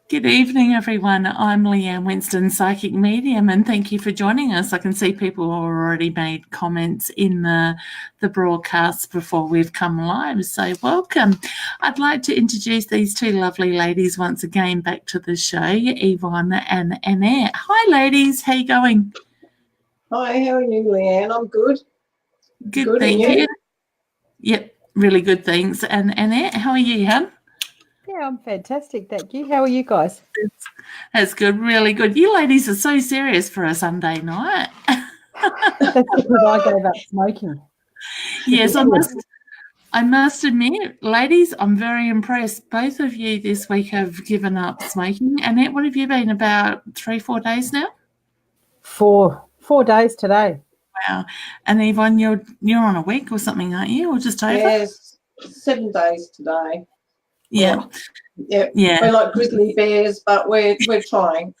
Good evening, everyone. I'm Leanne Winston Psychic Medium, and thank you for joining us. I can see people have already made comments in the broadcast before we've come live, so welcome. I'd like to introduce these two lovely ladies once again back to the show, Yvonne and Annette. Hi, ladies. How you going? Hi, how are you, Leanne? I'm good. Good, thank you. Yep, really good, thanks. And Annette, how are you, hon? Yeah, I'm fantastic, thank you. How are you guys? That's good, really good. You ladies are so serious for a Sunday night. That's because I gave up smoking. Yes, I must admit, ladies, I'm very impressed. Both of you this week have given up smoking. Annette, what have you been, about 3-4 days now? 4 days today. Wow. And Yvonne, you're on a week or something, aren't you? Or just over? Yes, 7 days today. Yeah. Yeah. We're like grizzly bears, but we're trying.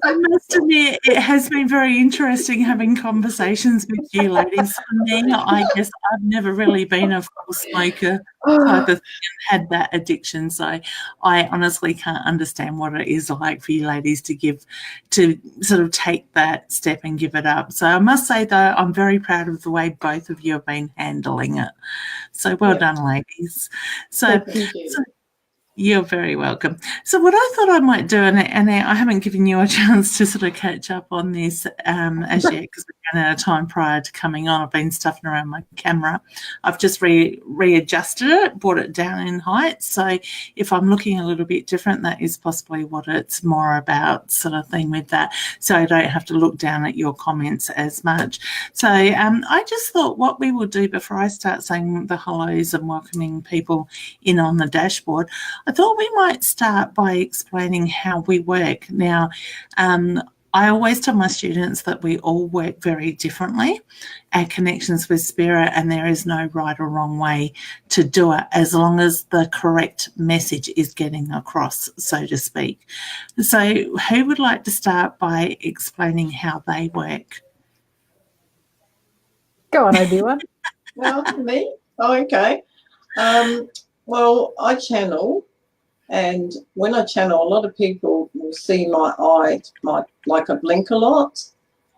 I must admit, it has been very interesting having conversations with you ladies. For me, I guess I've never really been a full smoker type of thing and had that addiction. So I honestly can't understand what it is like for you ladies to sort of take that step and give it up. So I must say, though, I'm very proud of the way both of you have been handling it. So well done, ladies. Thank you. You're very welcome. So what I thought I might do, and I haven't given you a chance to sort of catch up on this as yet because we ran out of time prior to coming on. I've been stuffing around my camera. I've just readjusted it, brought it down in height. So if I'm looking a little bit different, that is possibly what it's more about, sort of thing with that. So I don't have to look down at your comments as much. So I just thought what we will do before I start saying the hellos and welcoming people in on the dashboard, I thought we might start by explaining how we work. Now, I always tell my students that we all work very differently, our connections with spirit, and there is no right or wrong way to do it as long as the correct message is getting across, so to speak. So who would like to start by explaining how they work? Go on, Obi-Wan. Well, me? Oh, okay. Well, I channel. And when I channel, a lot of people will see my eye, like I blink a lot.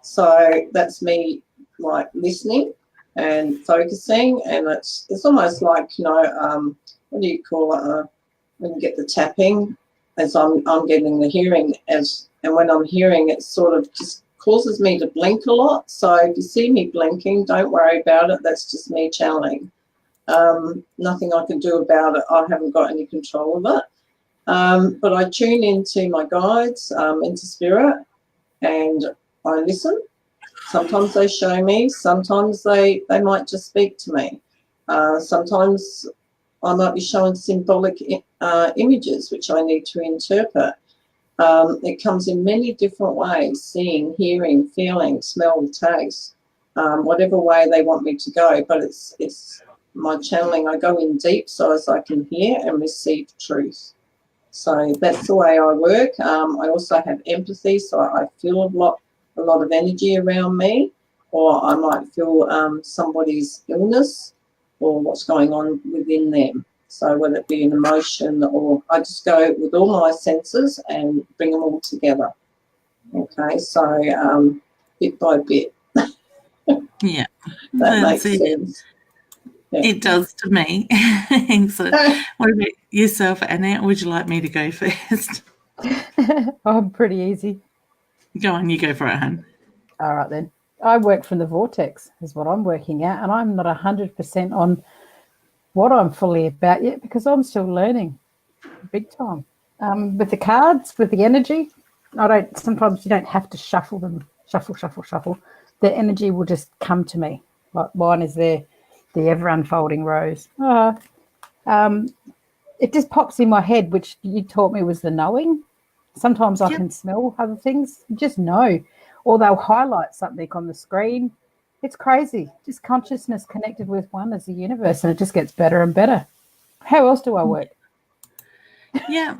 So that's me, like, listening and focusing. And it's almost like, what do you call it? When you get the tapping, as I'm getting the hearing. And when I'm hearing, it sort of just causes me to blink a lot. So if you see me blinking, don't worry about it. That's just me channeling. Nothing I can do about it. I haven't got any control of it. But I tune into my guides, into spirit, and I listen. Sometimes they show me, sometimes they might just speak to me. Sometimes I might be showing symbolic images which I need to interpret. It comes in many different ways: seeing, hearing, feeling, smell, taste, whatever way they want me to go. But it's my channeling. I go in deep so as I can hear and receive truth. So that's the way I work. I also have empathy, so I feel a lot of energy around me, or I might feel somebody's illness or what's going on within them. So whether it be an emotion, or I just go with all my senses and bring them all together. Okay, so bit by bit. Yeah, that makes sense. Yeah. It does to me. Excellent. What about yourself, Annette? Would you like me to go first? I'm pretty easy. Go on, you go for it, hon. All right, then. I work from the vortex is what I'm working at, and I'm not 100% on what I'm fully about yet because I'm still learning big time. With the cards, with the energy, sometimes you don't have to shuffle them, shuffle. The energy will just come to me. Like mine is there. The ever-unfolding rose. It just pops in my head, which you taught me was the knowing. Sometimes I can smell other things. You just know. Or they'll highlight something on the screen. It's crazy. Just consciousness connected with one as the universe, and it just gets better and better. How else do I work? Yeah.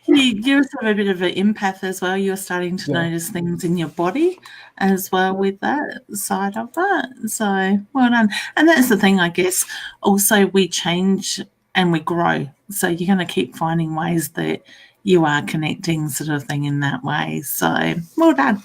You also have a bit of an empath as well. You're starting to notice things in your body as well with that side of that. So well done. And that's the thing, I guess. Also, we change and we grow. So you're going to keep finding ways that you are connecting, sort of thing, in that way. So well done,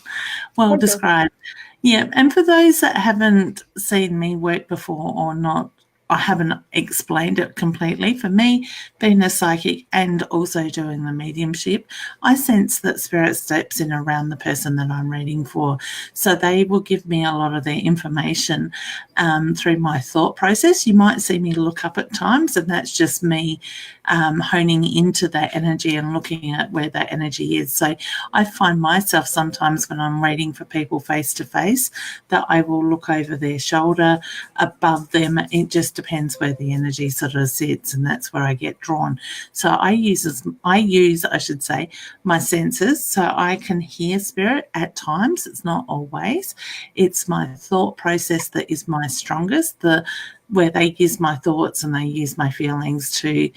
well described. Yeah, and for those that haven't seen me work before or not, I haven't explained it completely. For me, being a psychic and also doing the mediumship, I sense that spirit steps in around the person that I'm reading for. So they will give me a lot of their information through my thought process. You might see me look up at times, and that's just me honing into that energy and looking at where that energy is. So I find myself sometimes when I'm reading for people face to face that I will look over their shoulder, above them. It just depends where the energy sort of sits, and that's where I get drawn. So I use, I should say, my senses, so I can hear spirit at times. It's not always. It's my thought process that is my strongest, where they use my thoughts and they use my feelings to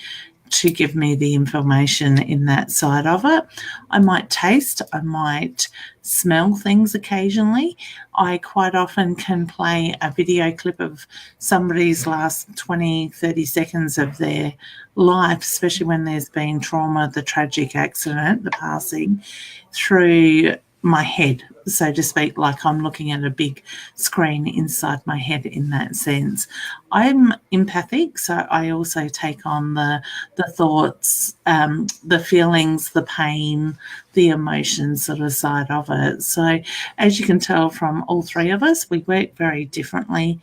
give me the information in that side of it. I might taste, I might smell things occasionally. I quite often can play a video clip of somebody's last 20, 30 seconds of their life, especially when there's been trauma, the tragic accident, the passing, through my head, so to speak, like I'm looking at a big screen inside my head in that sense. I'm empathic, so I also take on the thoughts, the feelings, the pain, the emotion sort of side of it. So as you can tell from all three of us, we work very differently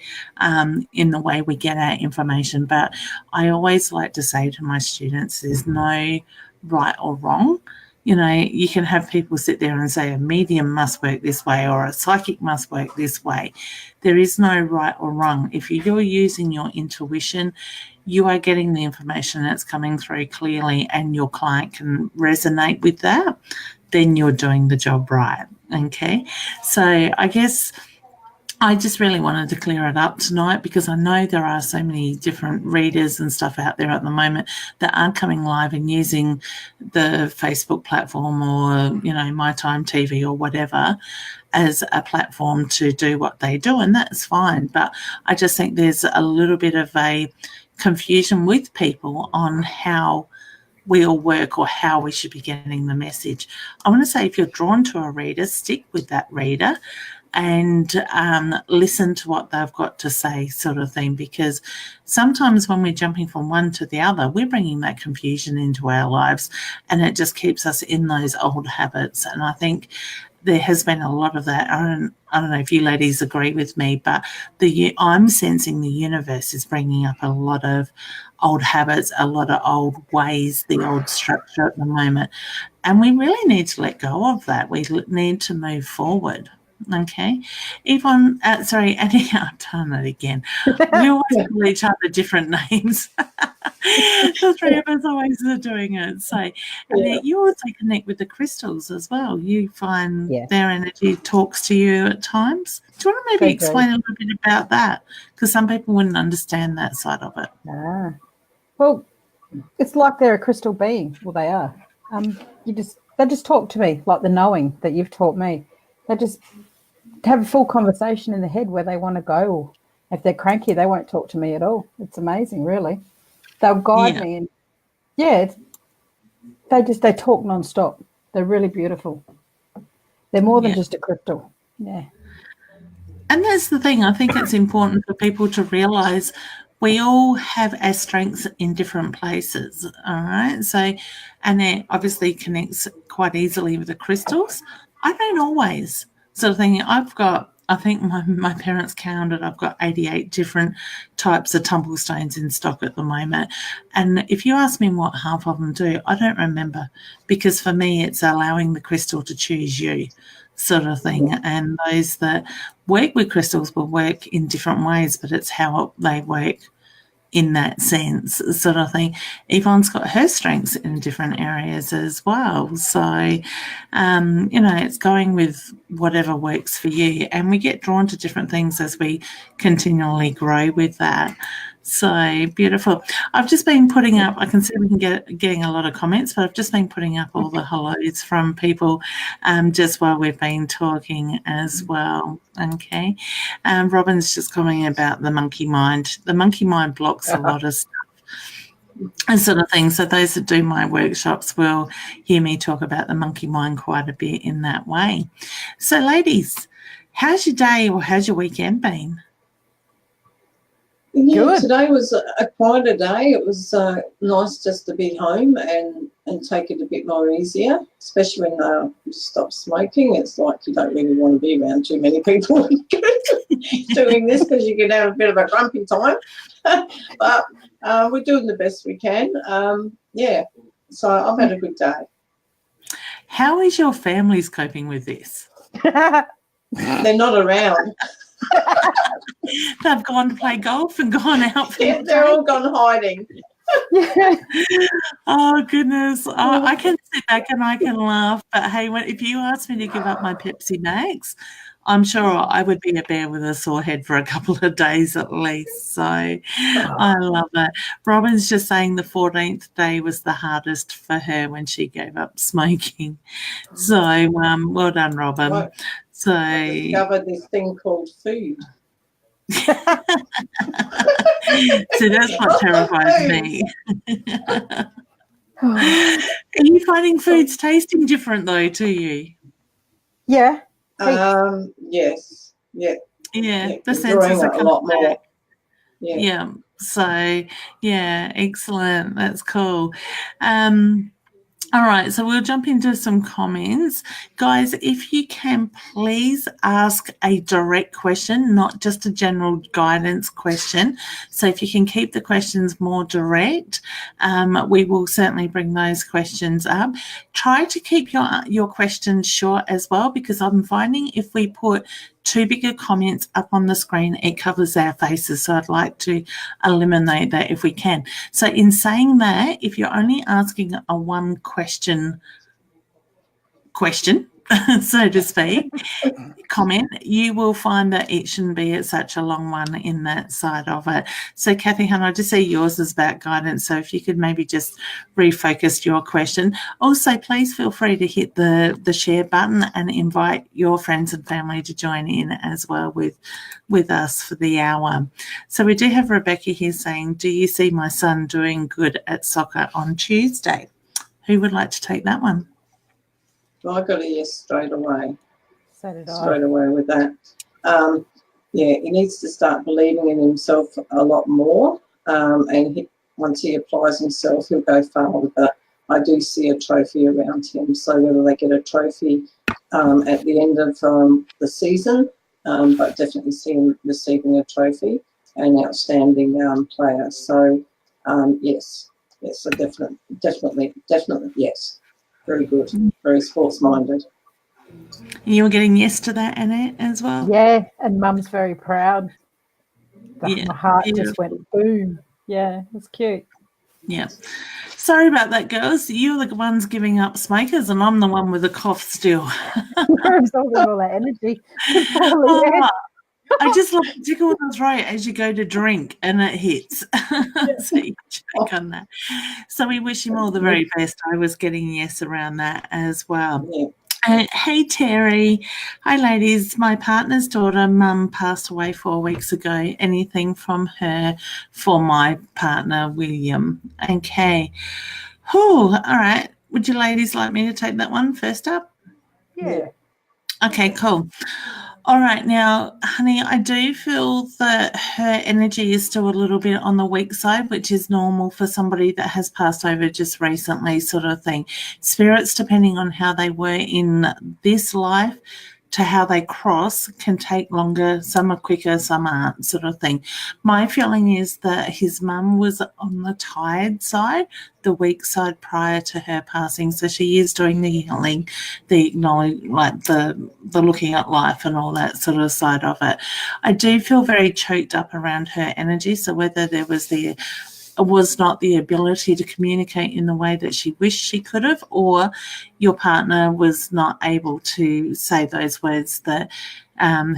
in the way we get our information. But I always like to say to my students, there's no right or wrong. You know, you can have people sit there and say a medium must work this way or a psychic must work this way. There is no right or wrong. If you're using your intuition, you are getting the information that's coming through clearly and your client can resonate with that, then you're doing the job right. Okay. So I guess I just really wanted to clear it up tonight because I know there are so many different readers and stuff out there at the moment that aren't coming live and using the Facebook platform or, you know, My Time TV or whatever as a platform to do what they do, and that's fine. But I just think there's a little bit of a confusion with people on how we all work or how we should be getting the message. I want to say if you're drawn to a reader, stick with that reader and listen to what they've got to say, sort of thing, because sometimes when we're jumping from one to the other, we're bringing that confusion into our lives and it just keeps us in those old habits. And I think there has been a lot of that. I don't know if you ladies agree with me, but I'm sensing the universe is bringing up a lot of old habits, a lot of old ways, the old structure at the moment. And we really need to let go of that. We need to move forward. Okay. Yvonne, Annie, I've done it again. We always call each other different names. The three of us always are doing it. So, Annette, you also connect with the crystals as well. You find their energy talks to you at times. Do you want to maybe explain a little bit about that? Because some people wouldn't understand that side of it. Well, it's like they're a crystal being. Well, they are. They just talk to me like the knowing that you've taught me. They just have a full conversation in the head where they want to go. Or if they're cranky, they won't talk to me at all. It's amazing, really. They'll guide me, and they talk non-stop. They're really beautiful. They're more than just a crystal. Yeah. And that's the thing. I think it's important for people to realise we all have our strengths in different places, all right? So Annette obviously connects quite easily with the crystals. I don't always. Sort of thing. I think my parents counted, I've got 88 different types of tumblestones in stock at the moment. And if you ask me what half of them do, I don't remember, because for me it's allowing the crystal to choose you, sort of thing. And those that work with crystals will work in different ways, but it's how they work in that sense, sort of thing. Yvonne's got her strengths in different areas as well. So, it's going with whatever works for you. And we get drawn to different things as we continually grow with that. So beautiful. I've just been putting up, I can see we can getting a lot of comments, but I've just been putting up all the hellos from people just while we've been talking as well. Okay. Robin's just commenting about the monkey mind. The monkey mind blocks a lot of stuff. and sort of thing. So those that do my workshops will hear me talk about the monkey mind quite a bit in that way. So, ladies, how's your day or how's your weekend been? Yeah, Good. today was a quieter day. It was nice just to be home and take it a bit more easier, especially when you stop smoking. It's like you don't really want to be around too many people doing this because you can have a bit of a grumpy time. But we're doing the best we can. Yeah, so I've had a good day. How is your family's coping with this? They're not around. They've gone to play golf and gone out for Yeah, they're all gone hiding. Oh, goodness. I can sit back and I can laugh. But, hey, if you asked me to give up my Pepsi Max, I'm sure I would be a bear with a sore head for a couple of days at least. So I love it. Robin's just saying the 14th day was the hardest for her when she gave up smoking. So well done, Robin. Right. So I discovered this thing called food. so that's what terrifies me. Are you finding foods tasting different though to you? Yeah. Yes. Yeah. Yeah, the enjoying senses are it a lot coming more. back. Yeah. Yeah. So yeah, excellent. That's cool. All right, so we'll jump into some comments. Guys, if you can please ask a direct question, not just a general guidance question. So if you can keep the questions more direct, we will certainly bring those questions up. Try to keep your questions short as well, because I'm finding if we put too big of comments up on the screen, it covers our faces. So I'd like to eliminate that if we can. So in saying that, if you're only asking a one question, so to speak, comment, you will find that it shouldn't be at such a long one in that side of it. So Kathy Hunt, I just see yours is about guidance. So if you could maybe just refocus your question. Also, please feel free to hit the share button and invite your friends and family to join in as well with us for the hour. So we do have Rebecca here saying, do you see my son doing good at soccer on Tuesday? Who would like to take that one? Well, I got a yes straight away. So did I. Straight away with that. Yeah, he needs to start believing in himself a lot more. And once he applies himself, he'll go far with that. I do see a trophy around him. So whether they get a trophy at the end of the season, but definitely see him receiving a trophy, an outstanding player. So yes, so definitely yes. Very good. Very sports-minded. You were getting yes to that, Annette, as well? Yeah, and Mum's very proud. My heart just went boom. Yeah, it's cute. Yeah. Sorry about that, girls. You're the ones giving up smokers and I'm the one with the cough still. You're absorbing all that energy. I just love to tickle the throat as you go to drink and it hits. So you check on that. So we wish him all the very best. I was getting yes around that as well. Yeah. Hey, Terry. Hi, ladies. My partner's daughter, Mum, passed away 4 weeks ago. Anything from her for my partner, William? Okay. All right. Would you ladies like me to take that one first up? Yeah. Okay, cool. All right. Now, honey, I do feel that her energy is still a little bit on the weak side, which is normal for somebody that has passed over just recently, sort of thing. Spirits, depending on how they were in this life to how they cross, can take longer. Some are quicker, some aren't, sort of thing. My feeling is that his mum was on the tired side, the weak side prior to her passing. So she is doing the healing, the acknowledging, like the looking at life and all that sort of side of it. I do feel very choked up around her energy. So whether there was not the ability to communicate in the way that she wished she could have, or your partner was not able to say those words that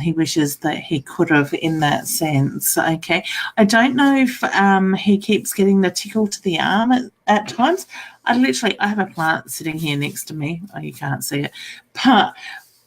he wishes that he could have in that sense. Okay. I don't know if he keeps getting the tickle to the arm at times. I have a plant sitting here next to me. Oh, you can't see it. But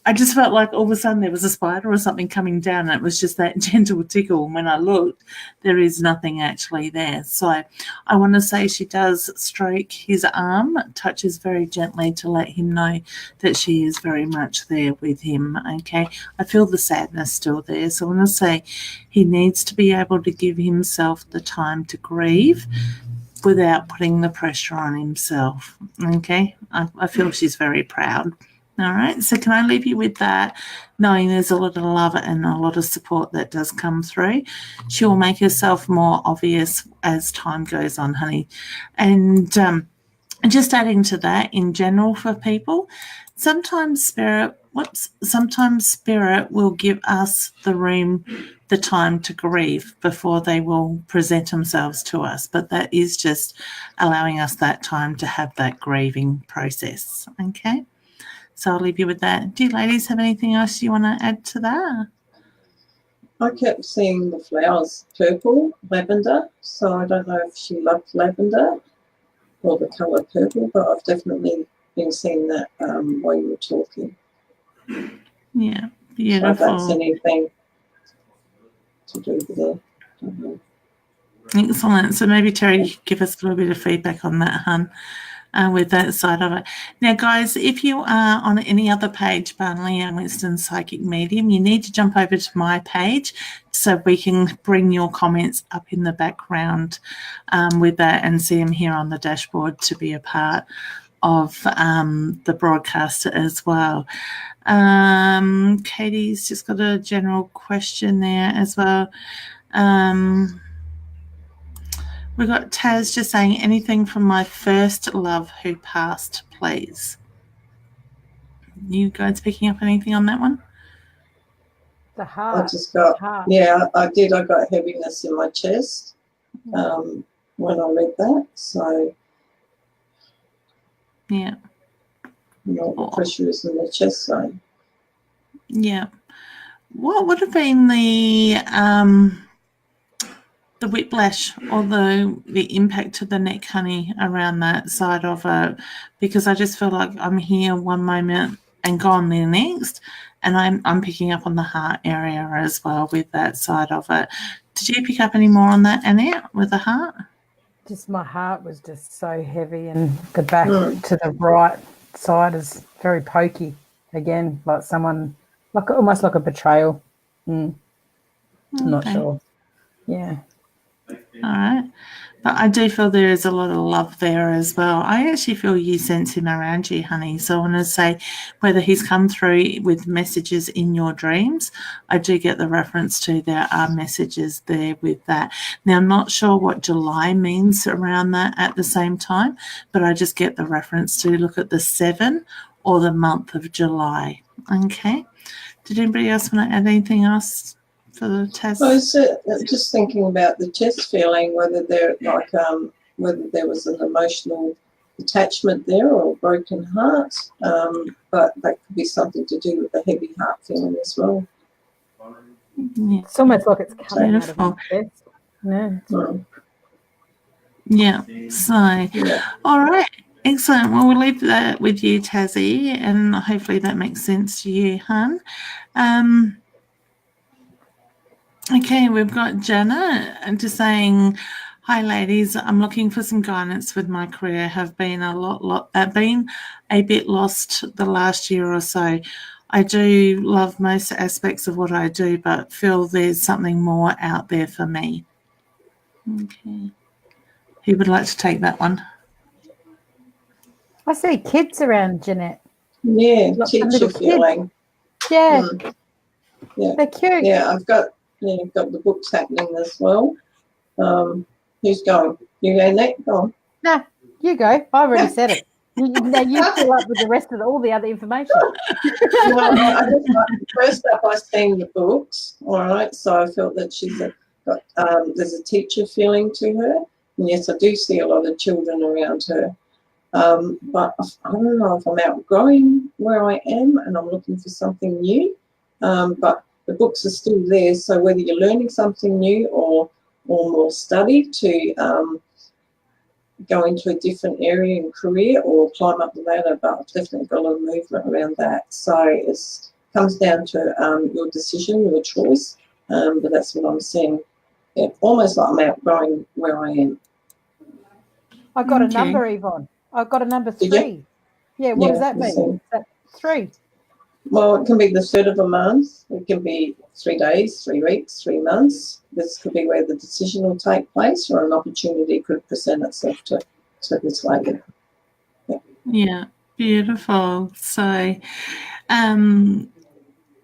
I just felt like all of a sudden there was a spider or something coming down, and it was just that gentle tickle. And when I looked, there is nothing actually there. So I want to say she does stroke his arm, touches very gently to let him know that she is very much there with him, okay? I feel the sadness still there. So I want to say he needs to be able to give himself the time to grieve without putting the pressure on himself, okay? I feel she's very proud. All right, so can I leave you with that, knowing there's a lot of love and a lot of support that does come through. She will make herself more obvious as time goes on, honey. And just adding to that, in general for people, sometimes spirit will give us the room, the time to grieve before they will present themselves to us. But that is just allowing us that time to have that grieving process, okay? So I'll leave you with that. Do you ladies have anything else you want to add to that? I kept seeing the flowers purple, lavender, so I don't know if she loved lavender or the colour purple, but I've definitely been seeing that while you were talking. Yeah, beautiful. So if that's anything to do with it. Excellent. So maybe Terry, you could give us a little bit of feedback on that, hun. With that side of it. Now, guys, if you are on any other page but Leanne Winston Psychic Medium, you need to jump over to my page so we can bring your comments up in the background with that and see them here on the dashboard to be a part of the broadcast as well. Katie's just got a general question there as well. We've got Taz just saying, anything from my first love who passed, please. You guys picking up anything on that one? The heart. I just got, yeah, I did. I got heaviness in my chest when I read that. So, yeah. The pressure is in the chest zone. Yeah. What would have been the whiplash or the impact to the neck, honey, around that side of it? Because I just feel like I'm here one moment and gone the next, and I'm picking up on the heart area as well with that side of it. Did you pick up any more on that, Annette, with the heart? Just my heart was just so heavy, and the back to the right side is very pokey again, like someone, like almost like a betrayal. I'm not sure. Yeah. All right. But I do feel there is a lot of love there as well. I actually feel you sense him around you, honey. So I want to say whether he's come through with messages in your dreams, I do get the reference to there are messages there with that. Now, I'm not sure what July means around that at the same time, but I just get the reference to look at the 7 or the month of July. Okay. Did anybody else want to add anything else for the test? I was just thinking about the chest feeling, whether there was an emotional attachment there or a broken heart, but that could be something to do with the heavy heart feeling as well. Yeah. It's almost like it's coming out of my chest. Yeah. So, all right. Excellent. Well, we'll leave that with you, Tassie, and hopefully that makes sense to you, hun. Okay, we've got Jenna just saying, hi, ladies. I'm looking for some guidance with my career. Have been been a bit lost the last year or so. I do love most aspects of what I do, but feel there's something more out there for me. Okay. Who would like to take that one? I see kids around, Jeanette. Yeah, teacher feeling. Yeah. Yeah. They're cute. Yeah, I've got the books happening as well. Who's going? You, Annette? Go on. No, you go. I already said it. Now you fill up with the rest of all the other information. Well, first up, I seen the books. All right, so I felt that she's got. There's a teacher feeling to her, and yes, I do see a lot of children around her. But I don't know if I'm outgrowing where I am, and I'm looking for something new. But the books are still there, so whether you're learning something new or more study to go into a different area in career or climb up the ladder, but I've definitely got a lot of movement around that. So it's comes down to your decision, your choice. But that's what I'm seeing. Yeah, almost like I'm outgrowing where I am. I got a number, Yvonne. I got a number 3. Yeah, what does that mean? Is that 3? Well, it can be the third of a month. It can be 3 days, 3 weeks, 3 months. This could be where the decision will take place, or an opportunity could present itself to this lady. Yeah, beautiful. So,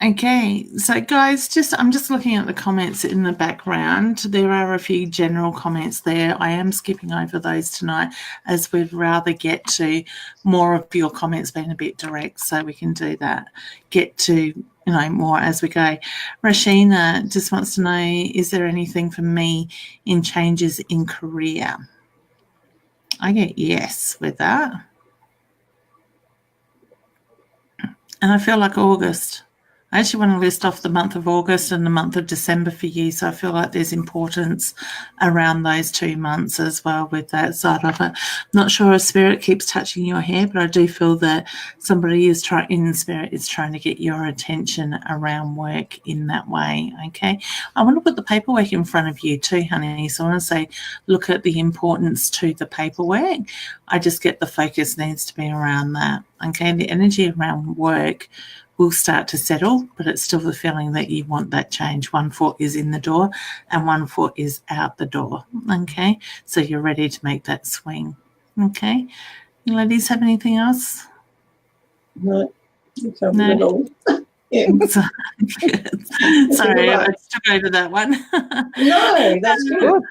okay, so guys, I'm just looking at the comments in the background. There are a few general comments there. I am skipping over those tonight, as we'd rather get to more of your comments being a bit direct, so we can do that. Get to more as we go. Rashina just wants to know, is there anything for me in changes in career? I get yes with that. And I feel like August. I actually want to list off the month of August and the month of December for you, so I feel like there's importance around those 2 months as well with that side of it. Not sure if Spirit keeps touching your hair, but I do feel that somebody in Spirit is trying to get your attention around work in that way, okay? I want to put the paperwork in front of you too, honey, so I want to say look at the importance to the paperwork. I just get the focus needs to be around that, okay? The energy around work will start to settle, but it's still the feeling that you want that change. 1 foot is in the door and 1 foot is out the door, okay? So you're ready to make that swing, okay? You ladies have anything else? No, you covered it all. Yeah. Sorry, I took over that one. No, that's good.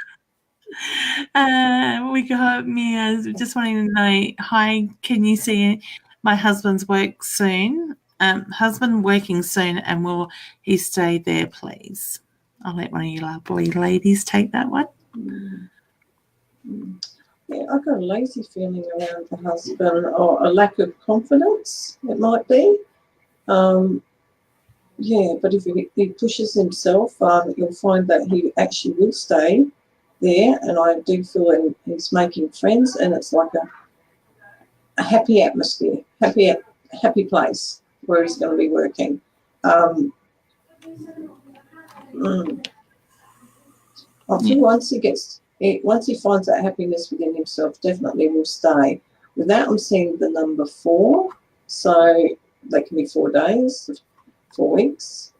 We got Mia just wanting to know, hi, can you see my husband's work soon? Husband working soon, and will he stay there, please? I'll let one of you lovely ladies take that one. Yeah, I've got a lazy feeling around the husband, or a lack of confidence, it might be. Yeah, but if he pushes himself, you'll find that he actually will stay there, and I do feel he's making friends, and it's like a happy atmosphere, happy place where he's going to be working. I feel once he finds that happiness within himself, definitely will stay. With that, I'm seeing the number 4, so that can be 4 days, 4 weeks,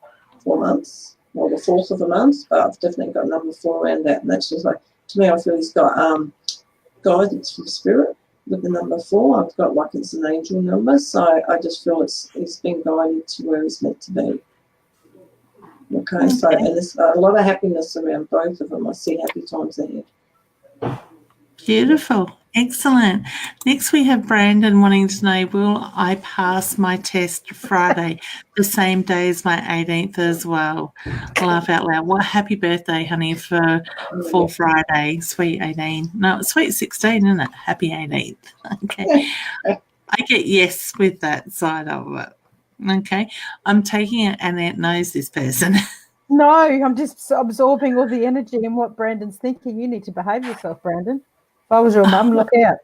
4 months, or the 4th of a month, but I've definitely got number 4 around that, and that's just like, to me, I feel he's got guidance from Spirit. With the number 4, I've got like it's an angel number, so I just feel he's been guided to where he's meant to be. Okay, so and there's a lot of happiness around both of them. I see happy times ahead. Beautiful. Excellent. Next we have Brandon wanting to know, will I pass my test Friday, the same day as my 18th as well? Laugh out loud. What happy birthday, honey, for Friday. Sweet 18. No, sweet 16, isn't it? Happy 18th. Okay. I get yes with that side of it. Okay. I'm taking it, Annette knows this person. No, I'm just absorbing all the energy and what Brandon's thinking. You need to behave yourself, Brandon. If I was your mum, look out.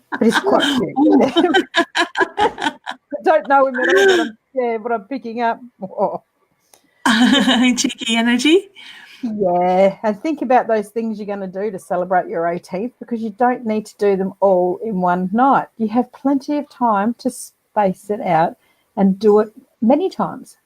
But he's quite cute. I don't know him at all, but I'm picking up. Oh. Cheeky energy. Yeah, and think about those things you're going to do to celebrate your 18th, because you don't need to do them all in one night. You have plenty of time to space it out and do it many times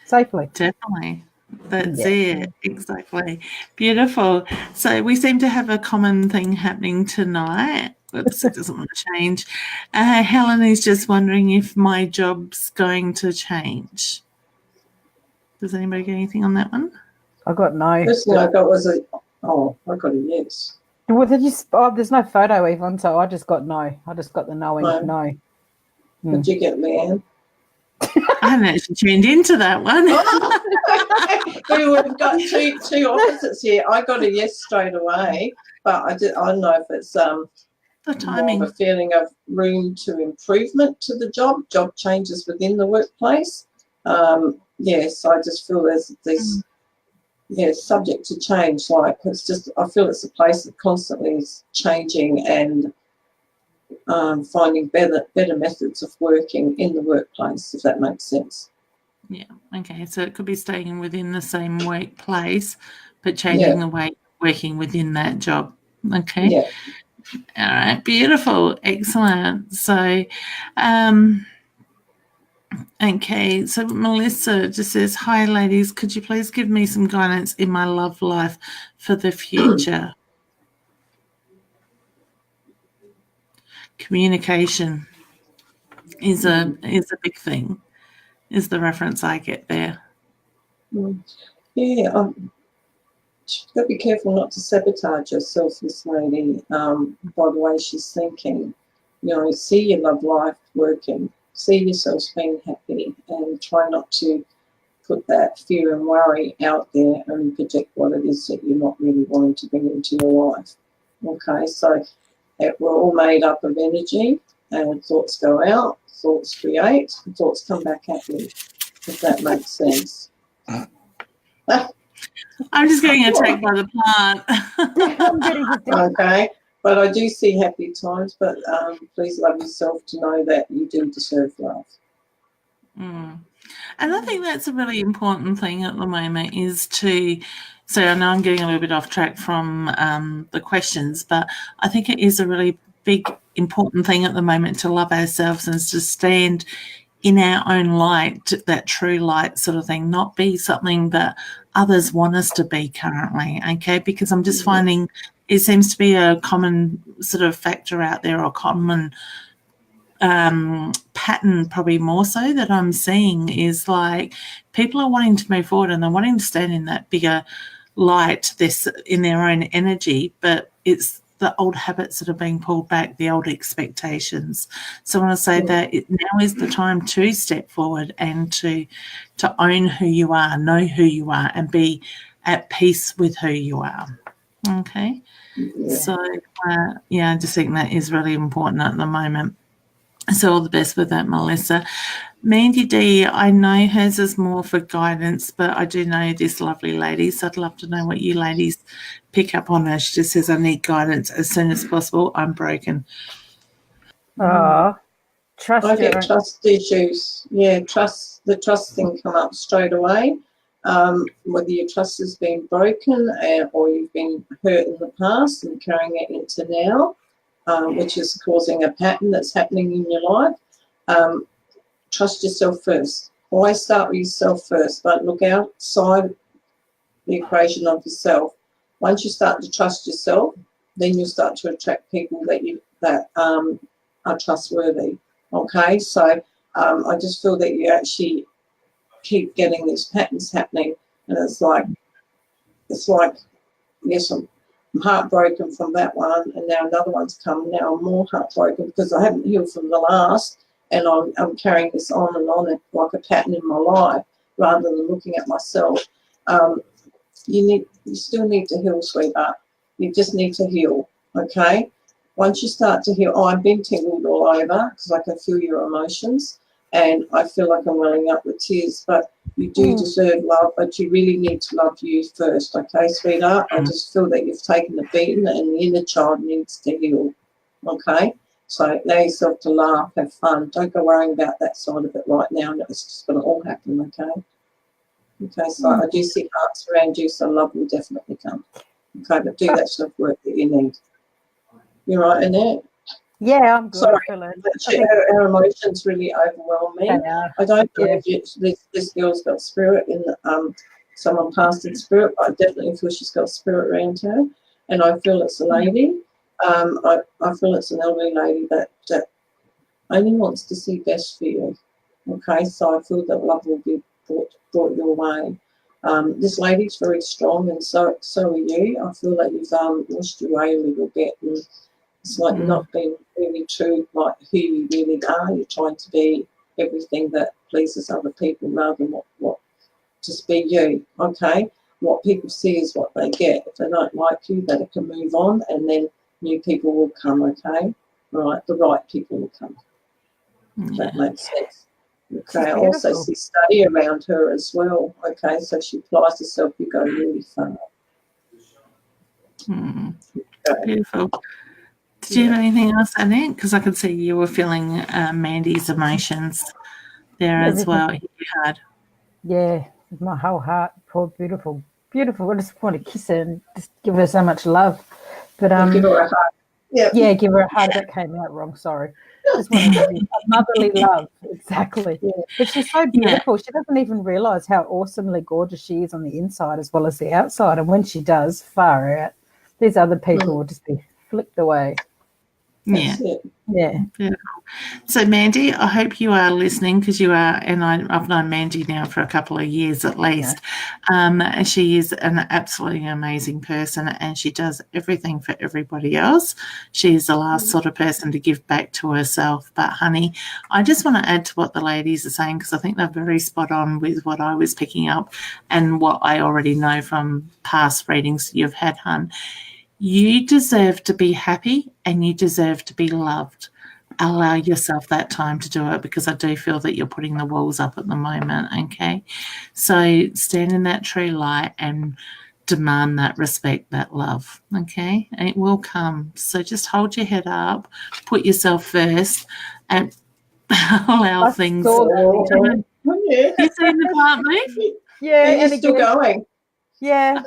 safely. Definitely. That's it. Exactly. Beautiful. So we seem to have a common thing happening tonight. Whoops, it doesn't want to change. Helen is just wondering if my job's going to change. Does anybody get anything on that one? I got no. First thing I got was I got a yes. Well, there's no photo even, so I just got no. I just got the knowing no. Did you get Leanne? I haven't actually tuned into that one. We've got two opposites here. I got a yes straight away, but I don't know if it's the timing. more of a feeling of room to improvement to the job changes within the workplace. Yes, I just feel there's subject to change. Like it's just, I feel it's a place that constantly is changing and finding better methods of working in the workplace, if that makes sense. Yeah. Okay. So it could be staying within the same workplace, but changing the way you're working within that job. Okay. Yeah. All right. Beautiful. Excellent. So, okay. So Melissa just says, "Hi, ladies. Could you please give me some guidance in my love life for the future?" Communication is a big thing. Is the reference I get there. Yeah, you've got to be careful not to sabotage yourself, this lady, by the way she's thinking. You know, see your love life working, see yourself being happy, and try not to put that fear and worry out there and project what it is that you're not really wanting to bring into your life. Okay, so we're all made up of energy, and thoughts go out, thoughts create, and thoughts come back at you, if that makes sense. I'm just getting attacked by the plant. Okay, but I do see happy times, but please love yourself to know that you do deserve love. And I think that's a really important thing at the moment is to, so I know I'm getting a little bit off track from the questions, but I think it is a really big, important thing at the moment to love ourselves and to stand in our own light, that true light sort of thing, not be something that others want us to be currently, okay? Because I'm just finding it seems to be a common sort of factor out there, or common pattern, probably more so, that I'm seeing is like people are wanting to move forward and they're wanting to stand in that bigger light, this in their own energy, but it's the old habits that are being pulled back, the old expectations. So I want to say that now is the time to step forward and to own who you are, know who you are, and be at peace with who you are. Okay. Yeah. So, I just think that is really important at the moment. So all the best with that, Melissa. Mandy D, I know hers is more for guidance, but I do know this lovely lady, so I'd love to know what you ladies pick up on her. She just says, I need guidance as soon as possible. I'm broken. Trust. I get trust issues. Yeah, the trust thing come up straight away. Whether your trust has been broken or you've been hurt in the past and carrying it into now, which is causing a pattern that's happening in your life. Trust yourself first. Always start with yourself first, but look outside the equation of yourself. Once you start to trust yourself, then you'll start to attract people that are trustworthy. Okay, so I just feel that you actually keep getting these patterns happening, and it's like yes, I'm heartbroken from that one, and now another one's come. Now I'm more heartbroken because I haven't healed from the last, and I'm carrying this on and on like a pattern in my life, rather than looking at myself. You still need to heal, sweetheart. You just need to heal, okay? Once you start to heal, I've been tingled all over because I can feel your emotions, and I feel like I'm welling up with tears, but you do deserve love, but you really need to love you first, okay, sweetheart? I just feel that you've taken the beating and the inner child needs to heal, okay? So allow yourself to laugh, have fun. Don't go worrying about that side of it right now. It's just going to all happen, okay? Okay, so I do see hearts around you, so love will definitely come. Okay, but do that sort of work that you need. You right, Annette? Yeah, I'm good. Sorry, our emotions really overwhelm me. I don't believe this girl's got spirit in someone passed in spirit, but I definitely feel she's got spirit around her, and I feel it's a lady. I feel it's an elderly lady that only wants to see best for you. Okay, so I feel that love will be brought your way. This lady's very strong, and so are you. I feel like you've lost your way a little bit, and it's like you're not being really true, like who you really are. You're trying to be everything that pleases other people rather than what just be you. Okay, what people see is what they get. If they don't like you, they can move on, and then new people will come. Okay, right, the right people will come. That makes sense. Okay, I also see study around her as well. Okay, so she applies herself, you go really far. Okay. Beautiful. Did you have anything else, Annette? Because I could see you were feeling Mandy's emotions there as well. You had. Yeah, with my whole heart. Poor, beautiful, beautiful. I just want to kiss her and just give her so much love. But Give her a hug. yeah, give her a hug. That came out wrong. Sorry. Just want to give you a motherly love. Exactly. Yeah. But she's so beautiful. She doesn't even realise how awesomely gorgeous she is on the inside as well as the outside. And when she does, far out, these other people will just be flipped away. That's it. Yeah. So, Mandy, I hope you are listening, because you are, and I've known Mandy now for a couple of years at least. She is an absolutely amazing person, and she does everything for everybody else. She is the last sort of person to give back to herself. But, honey, I just want to add to what the ladies are saying, because I think they're very spot on with what I was picking up and what I already know from past readings you've had, hun. You deserve to be happy and you deserve to be loved. Allow yourself that time to do it, because I do feel that you're putting the walls up at the moment, okay? So stand in that true light and demand that respect, that love, okay? And it will come. So just hold your head up, put yourself first, and allow things. Yeah. You seen the part move? Yeah, And you're still going. Yeah.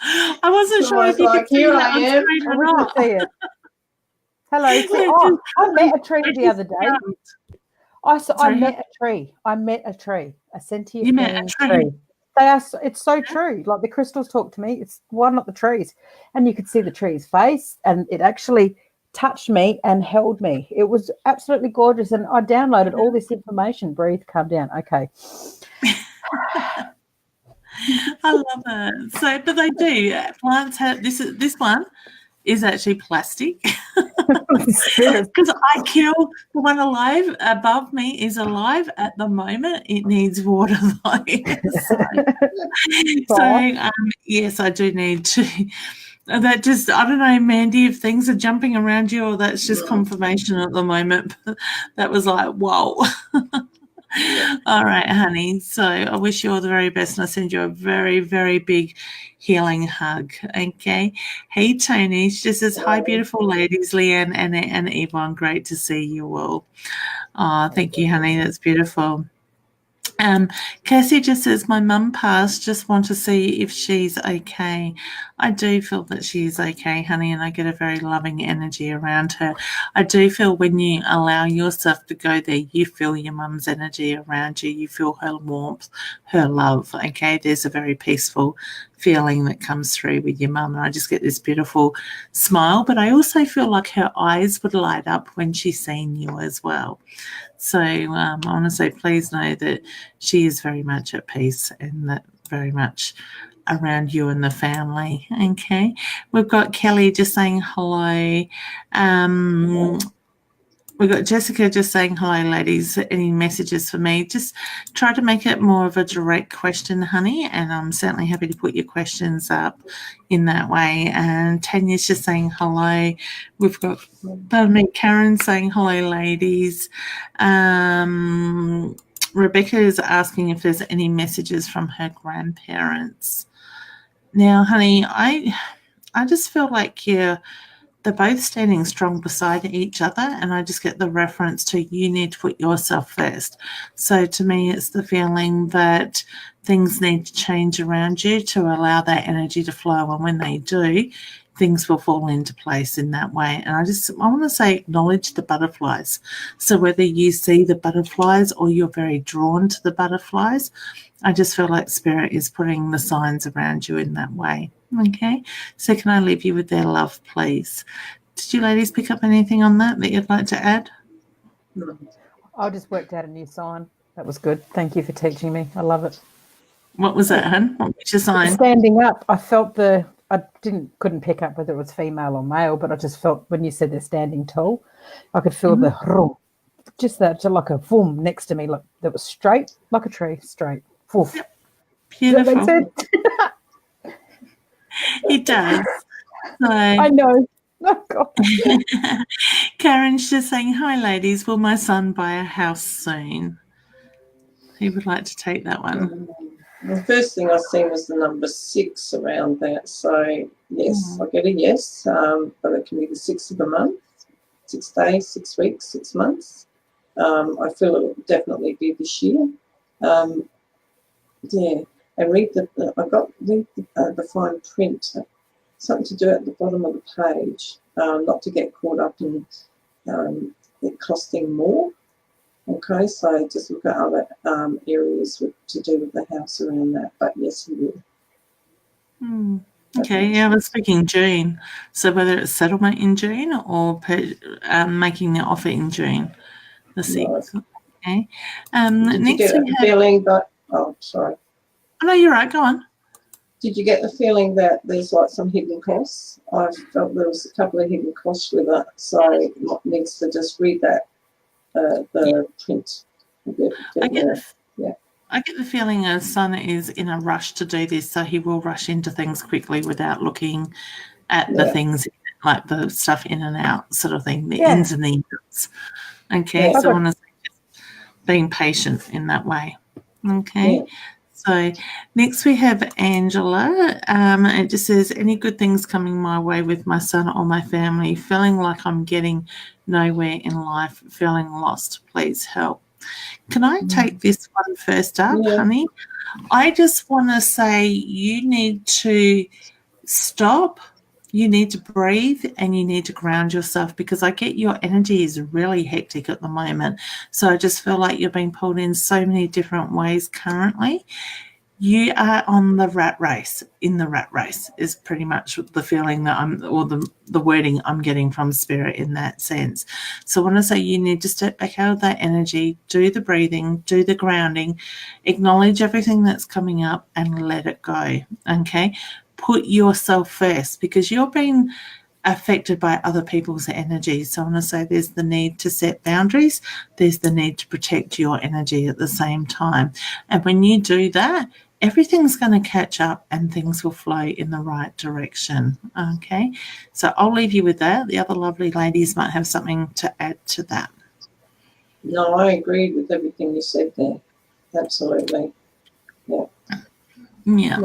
I wasn't sure if you could see here that I on am. screen I or wouldn't not. see it. Hello. I met a tree the other day. I met a tree. A sentient You met a tree? It's so true. Like the crystals talk to me. It's why not the trees? And you could see the tree's face, and it actually touched me and held me. It was absolutely gorgeous. And I downloaded all this information. Breathe, calm down. Okay. I love it. So, but they do. Plants have this one is actually plastic, because I kill the one alive above me is alive at the moment. It needs water though. Yes, I do need to. That just, I don't know, Mandy, if things are jumping around you or that's just confirmation at the moment. That was like, whoa. All right, honey. So I wish you all the very best, and I send you a very, very big healing hug. Okay. Hey, Toni. She just says, hi, beautiful ladies, Leanne, Annette, and Yvonne. Great to see you all. Oh, thank you, honey. That's beautiful. Cassie just says, my mum passed, just want to see if she's okay. I do feel that she is okay, honey, and I get a very loving energy around her. I do feel when you allow yourself to go there, you feel your mum's energy around you. You feel her warmth, her love, okay? There's a very peaceful feeling that comes through with your mum, and I just get this beautiful smile, but I also feel like her eyes would light up when she's seen you as well. So I want to say, please know that she is very much at peace and that very much around you and the family. Okay. We've got Kelly just saying hello. We've got Jessica just saying, hello, ladies. Any messages for me? Just try to make it more of a direct question, honey, and I'm certainly happy to put your questions up in that way. And Tanya's just saying hello. We've got Karen saying hello, ladies. Rebecca is asking if there's any messages from her grandparents. Now, honey, I just feel like they're both standing strong beside each other, and I just get the reference to you need to put yourself first. So to me, it's the feeling that things need to change around you to allow that energy to flow, and when they do, things will fall into place in that way. And I want to say acknowledge the butterflies. So whether you see the butterflies or you're very drawn to the butterflies, I just feel like Spirit is putting the signs around you in that way. Okay, so can I leave you with their love, please? Did you ladies pick up anything on that you'd like to add? I just worked out a new sign. That was good. Thank you for teaching me. I love it. What was that, hun? What was your sign? Standing up. I felt couldn't pick up whether it was female or male, but I just felt when you said they're standing tall, I could feel the hrum, just that, like a boom next to me, like that was straight, like a tree, straight. Oof. Beautiful. Does that make sense? It does. So, I know. Oh, God. Karen's just saying, hi, ladies. Will my son buy a house soon? Who would like to take that one? The first thing I seen was the number 6 around that. So, yes, I get a yes. But it can be the 6th of a month, 6 days, 6 weeks, 6 months. I feel it will definitely be this year. Yeah, and read the fine print. Something to do at the bottom of the page, not to get caught up in it costing more. Okay, so just look at other areas to do with the house around that. But yes, he will. Okay, yeah, I was speaking June. So whether it's settlement in June or making the offer in June, the 6th. Right. Okay. Did you get the feeling that? Oh, sorry. Oh, no, you're right. Go on. Did you get the feeling that there's like some hidden costs? I felt there was a couple of hidden costs with it, so it needs to just read that the print a bit more. Yeah. I get the feeling a son is in a rush to do this, so he will rush into things quickly without looking at the things like the stuff in and out sort of thing, the ins and the outs. Okay, so I want to say just being patient in that way. Okay. Yeah. So next we have Angela. It just says, any good things coming my way with my son or my family, feeling like I'm getting nowhere in life, feeling lost, please help. Can I take this one first up, honey? I just want to say you need to stop. You need to breathe and you need to ground yourself, because I get your energy is really hectic at the moment. So I just feel like you're being pulled in so many different ways currently. You are on the rat race. In the rat race is pretty much the feeling that the wording I'm getting from Spirit in that sense. So I want to say you need to step back out of that energy, do the breathing, do the grounding, acknowledge everything that's coming up and let it go, okay? Put yourself first, because you're being affected by other people's energy. So I want to say there's the need to set boundaries. There's the need to protect your energy at the same time. And when you do that, everything's going to catch up and things will flow in the right direction. Okay, so I'll leave you with that. The other lovely ladies might have something to add to that. No, I agreed with everything you said there. Absolutely. Yeah.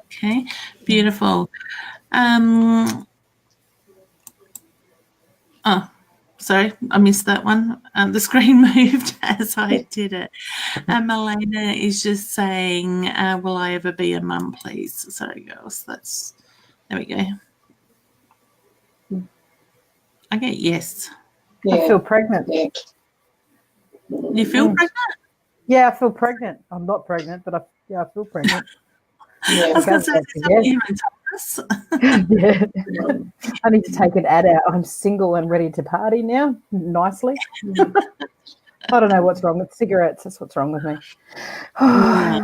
Okay, beautiful. Oh, sorry, I missed that one. The screen moved as I did it. Melena is just saying, will I ever be a mum, please? Sorry, girls. There we go. I get yes. Yeah. I feel pregnant. Yeah. You feel pregnant? Yeah, I feel pregnant. I'm not pregnant, but I feel pregnant. I was going to say, you haven't told us. I need to take an ad out. I'm single and ready to party now, nicely. I don't know what's wrong with cigarettes. That's what's wrong with me. I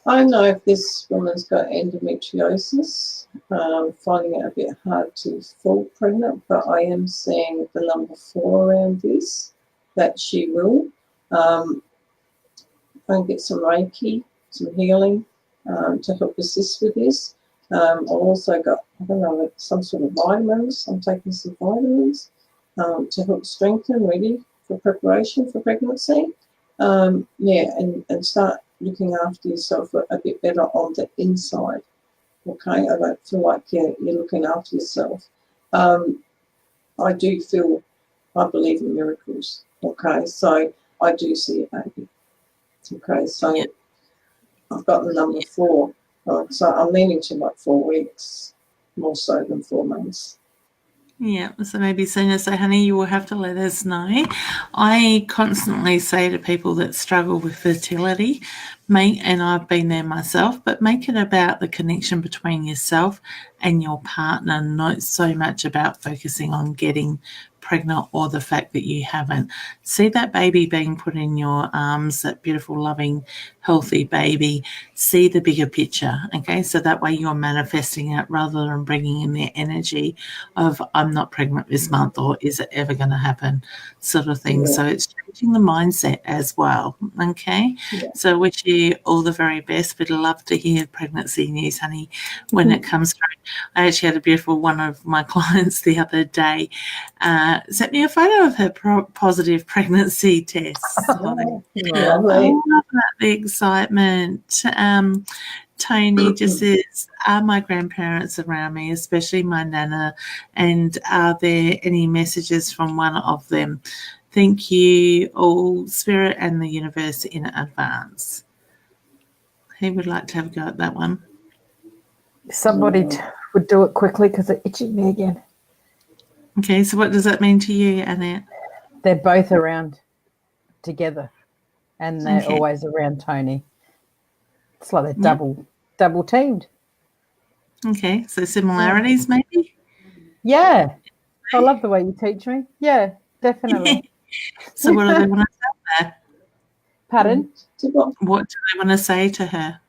don't know if this woman's got endometriosis, finding it a bit hard to fall pregnant, but I am seeing the number 4 around this, that she will. Go and get some Reiki, some healing to help assist with this. I've also got, I don't know, some sort of vitamins. I'm taking some vitamins to help strengthen, ready for preparation for pregnancy. And start looking after yourself a bit better on the inside. Okay, I don't feel like you're looking after yourself. I believe in miracles. Okay, so I do see a baby. Okay, so I've got the number 4. So I'm leaning to like 4 weeks, more so than 4 months. Yeah, so maybe sooner. So, honey, you will have to let us know. I constantly say to people that struggle with fertility, and I've been there myself, but make it about the connection between yourself and your partner, not so much about focusing on getting pregnant or the fact that you haven't. See that baby being put in your arms, that beautiful, loving, healthy baby. See the bigger picture, okay? So that way you're manifesting it rather than bringing in the energy of I'm not pregnant this month or is it ever going to happen sort of thing. So it's changing the mindset as well, okay? So wish you all the very best. We'd love to hear pregnancy news, honey, when it comes through. I actually had a beautiful one of my clients the other day sent me a photo of her positive pregnancy test. I love that, the excitement. Toni just says, are my grandparents around me, especially my nana, and are there any messages from one of them Thank you all, Spirit and the universe in advance. Who would like to have a go at that one? Somebody would do it quickly because it's itching me again. Okay, so what does that mean to you, Annette? They're both around together, and they're Okay. always around Toni. It's like they're double teamed. Okay, so similarities maybe? Yeah. I love the way you teach me. Yeah, definitely. So what do they want to say there? Pardon? What do they want to say to her?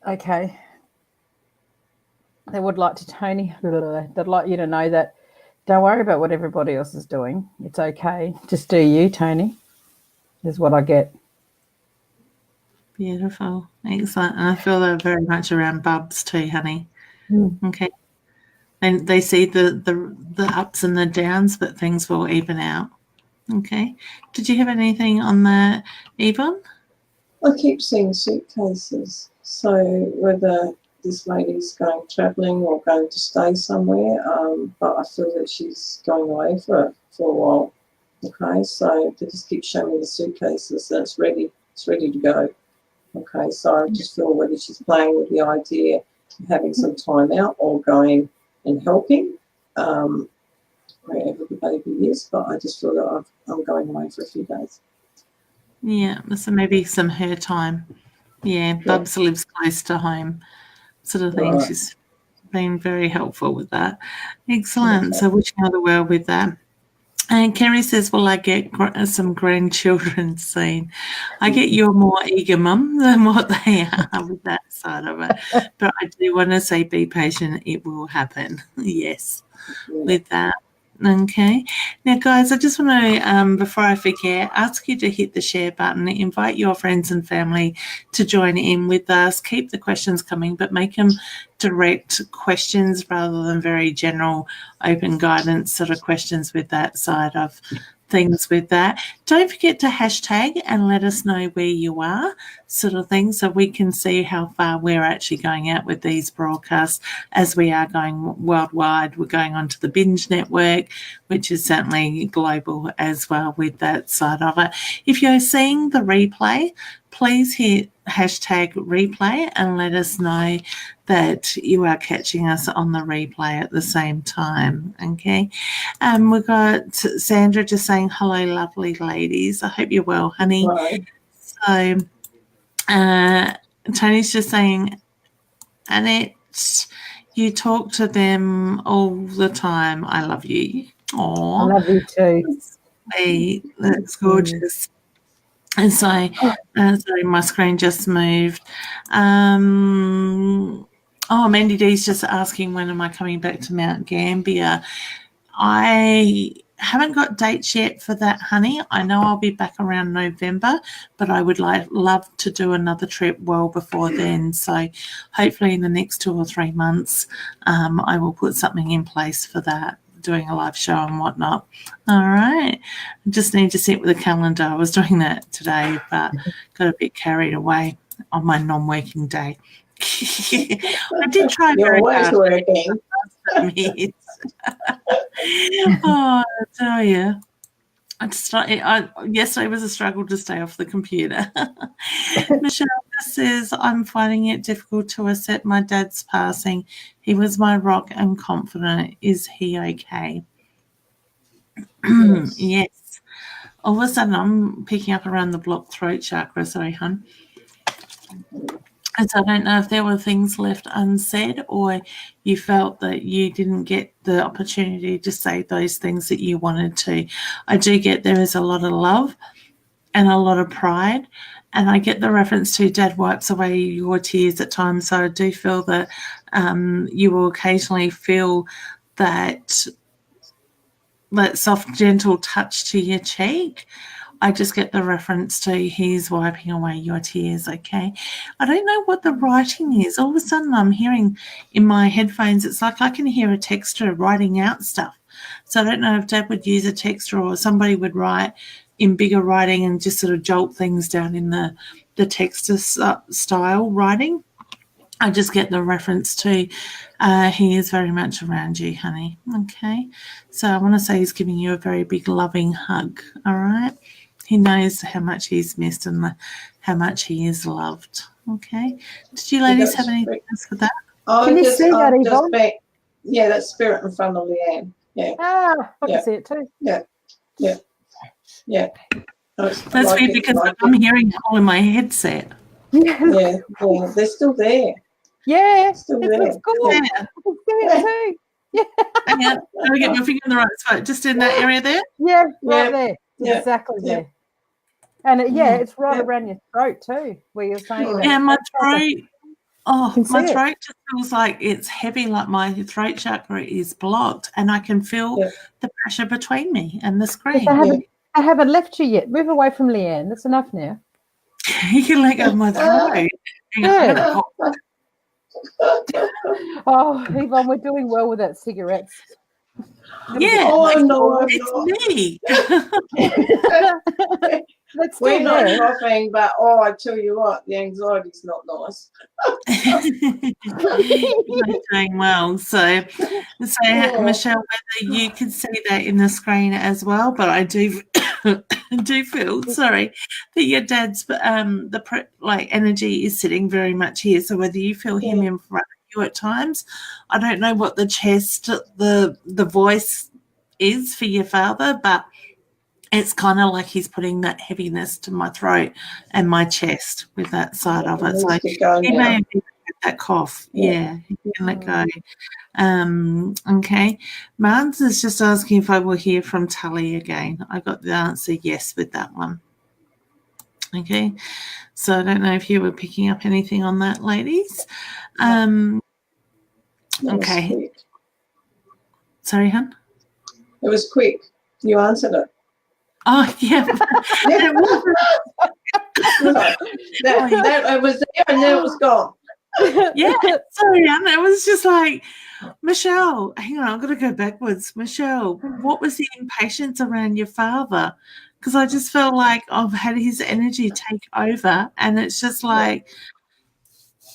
Okay. They would like to, Toni, they'd like you to know that don't worry about what everybody else is doing. It's okay. Just do you, Toni, is what I get. Beautiful. Excellent. And I feel they're very much around Bubs too, honey. Okay. And they see the ups and the downs, but things will even out. Okay. Did you have anything on that, Yvonne? I keep seeing suitcases. So whether this lady's going travelling or going to stay somewhere, but I feel that she's going away for a while. Okay, so they just keep showing me the suitcases and it's ready to go. Okay, so I just feel whether she's playing with the idea of having some time out or going and helping wherever the baby is, but I just feel that I'm going away for a few days. Yeah, so maybe some her time. Yeah, Bubs lives close to home, sort of thing. Right. She's been very helpful with that. Excellent. Okay. So wishing her the world with that. And Kerry says, well, I get some grandchildren soon. I get you're more eager, Mum, than what they are with that side of it. But I do want to say be patient. It will happen. Yes, with that. Okay. Now, guys, I just want to, before I forget, ask you to hit the share button, invite your friends and family to join in with us. Keep the questions coming, but make them direct questions rather than very general open guidance sort of questions with that side of things with that. Don't forget to hashtag and let us know where you are, sort of thing, so we can see how far we're actually going out with these broadcasts as we are going worldwide. We're going on to the Binge Network, which is certainly global as well with that side of it. If you're seeing the replay, please hit hashtag replay and let us know that you are catching us on the replay at the same time. Okay. We've got Sandra just saying, hello, lovely ladies. I hope you're well, honey. Hello. So Tony's just saying, Annette, you talk to them all the time. I love you. I love you too. Sweet. That's gorgeous. And so, sorry, my screen just moved. Mandy D's just asking, when am I coming back to Mount Gambier? I haven't got dates yet for that, honey. I know I'll be back around November, but I would love to do another trip well before then. So hopefully in the next 2 or 3 months, I will put something in place for that, doing a live show and whatnot. All right. I just need to sit with a calendar. I was doing that today, but got a bit carried away on my non-working day. I did try very hard. Working. Oh, I tell you. Yesterday was a struggle to stay off the computer. Michelle says, I'm finding it difficult to accept my dad's passing. He was my rock and confidant. Is he okay? Yes. Yes. All of a sudden, I'm picking up around the blocked throat chakra. Sorry, hon. And so I don't know if there were things left unsaid or you felt that you didn't get the opportunity to say those things that you wanted to. I do get there is a lot of love and a lot of pride, and I get the reference to Dad wipes away your tears at times. So I do feel that you will occasionally feel that soft, gentle touch to your cheek. I just get the reference to he's wiping away your tears, okay? I don't know what the writing is. All of a sudden I'm hearing in my headphones, it's like I can hear a texter writing out stuff. So I don't know if Dad would use a texter or somebody would write in bigger writing and just sort of jolt things down in the texter style writing. I just get the reference to he is very much around you, honey. Okay. So I want to say he's giving you a very big loving hug. All right. He knows how much he's missed and how much he is loved. Okay. Did you ladies have anything else for that? Can you see that, Yvonne? Yeah, that's spirit in front of Leanne. Yeah. Ah, I can see it too. Yeah. That's weird because I'm hearing it all in my headset. Yeah, they're still there. Yeah, Still it there. looks cool. Yeah. I can see it too. Yeah. Hang on. Let me get my finger in the right spot. Just in that area there? Yeah, right there. Exactly there. And it's right around your throat too, where you're saying that. Yeah, my throat. Oh, my see throat just feels like it's heavy, like my throat chakra is blocked, and I can feel the pressure between me and the screen. I haven't left you yet. Move away from Leanne. That's enough now. You can let go of my throat. Yeah. Oh, Yvonne, we're doing well with that cigarettes. Yeah. Oh, no, it's me. We're not coughing, but I tell you what, the anxiety's not nice. You're doing well. So Michelle, whether you can see that in the screen as well, but I do feel that your dad's energy is sitting very much here. So whether you feel him in front of you at times, I don't know what the chest, the voice is for your father, but it's kind of like he's putting that heaviness to my throat and my chest with that side of it. So he may have that cough. Yeah, he can let go. Okay. Mans is just asking if I will hear from Tully again. I got the answer yes with that one. Okay. So I don't know if you were picking up anything on that, ladies. Okay. Sorry, hon? It was quick. You answered it. Oh, yeah. It was there and then it was gone. Yeah, sorry, Anne. It was just like, Michelle, hang on, I've got to go backwards. Michelle, what was the impatience around your father? Because I just felt like I've had his energy take over, and it's just like,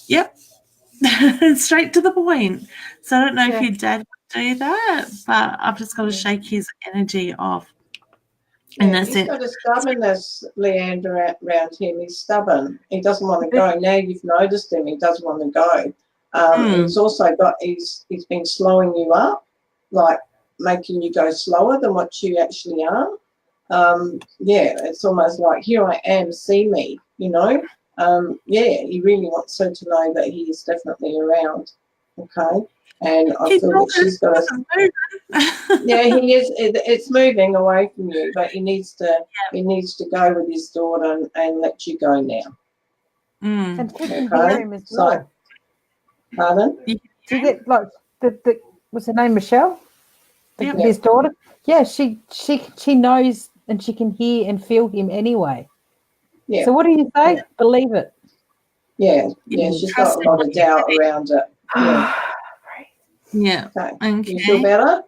yep, straight to the point. So I don't know if your dad would do that, but I've just got to shake his energy off. And that's he's got a stubbornness, Leanne, around him. He's stubborn. He doesn't want to go. Now you've noticed him, he doesn't want to go. He's also he's been slowing you up, like making you go slower than what you actually are. It's almost like, here I am, see me, you know. He really wants her to know that he is definitely around. Okay. And I feel that she's got a he is. It's moving away from you, but he needs to go with his daughter and let you go now. And she can hear him as well. Pardon? Do you get like the what's her name, Michelle? His daughter. Yeah, she knows and she can hear and feel him anyway. Yeah. So what do you say? Believe it. Yeah. She's got a lot of doubt around it. Yeah. Yeah. Okay. You feel better?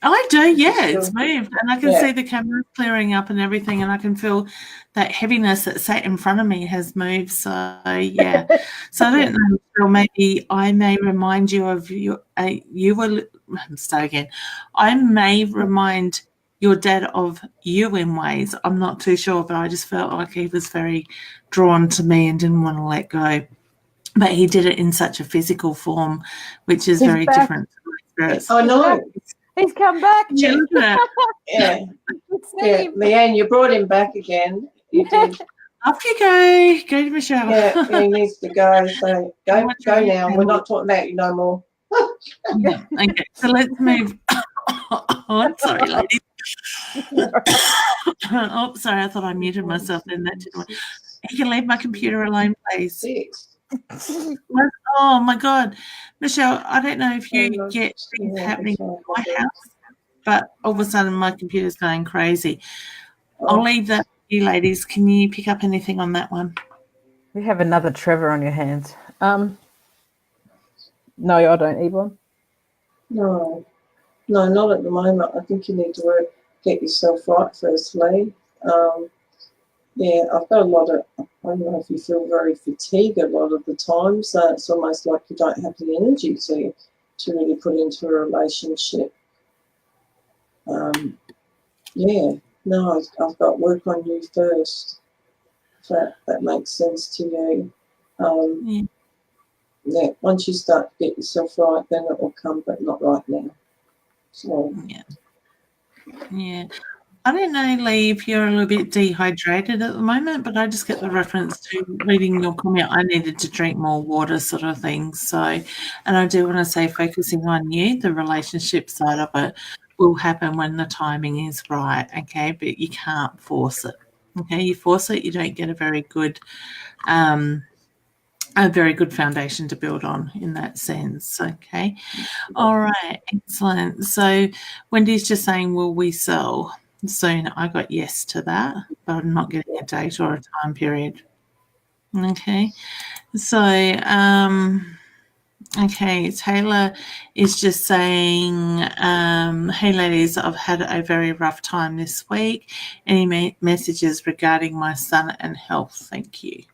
I do, yeah. It's moved. And I can see the camera clearing up and everything, and I can feel that heaviness that sat in front of me has moved. So, yeah. So I don't know, or maybe I may remind you of I may remind your dad of you in ways. I'm not too sure, but I just felt like he was very drawn to me and didn't want to let go. But he did it in such a physical form, which is very different to my spirits. I know. He's come back. Yeah. Leanne, you brought him back again. You did. Off you go. Go to Michelle. Yeah, he needs to go. So go now. We're not talking about you no more. Okay, so let's move on. Sorry, ladies. Oh, sorry, I thought I muted myself then. That didn't work. You can leave my computer alone, please. Oh my God, Michelle, I don't know if you get things happening in my house, but all of a sudden my computer's going crazy. I'll leave that to you ladies. Can you pick up anything on that one? You have another Trevor on your hands. No, I don't, Yvonne. No, not at the moment. I think you need to get yourself right firstly. I've got a lot of don't know if you feel very fatigued a lot of the times. It's almost like you don't have the energy to really put into a relationship. Yeah, no, I've got work on you first. If that makes sense to you. Yeah, once you start to get yourself right, then it will come, but not right now. So yeah. I don't know, Lee, if you're a little bit dehydrated at the moment, but I just get the reference to reading your comment. I needed to drink more water, sort of thing. So, and I do want to say, focusing on you, the relationship side of it will happen when the timing is right, okay? But you can't force it, okay? You force it, you don't get a very good foundation to build on in that sense, okay? All right, excellent. So Wendy's just saying, will we sell soon? I got yes to that, but I'm not getting a date or a time period. Okay, so okay, Taylor is just saying, hey ladies, I've had a very rough time this week. Any messages regarding my son and health? Thank you.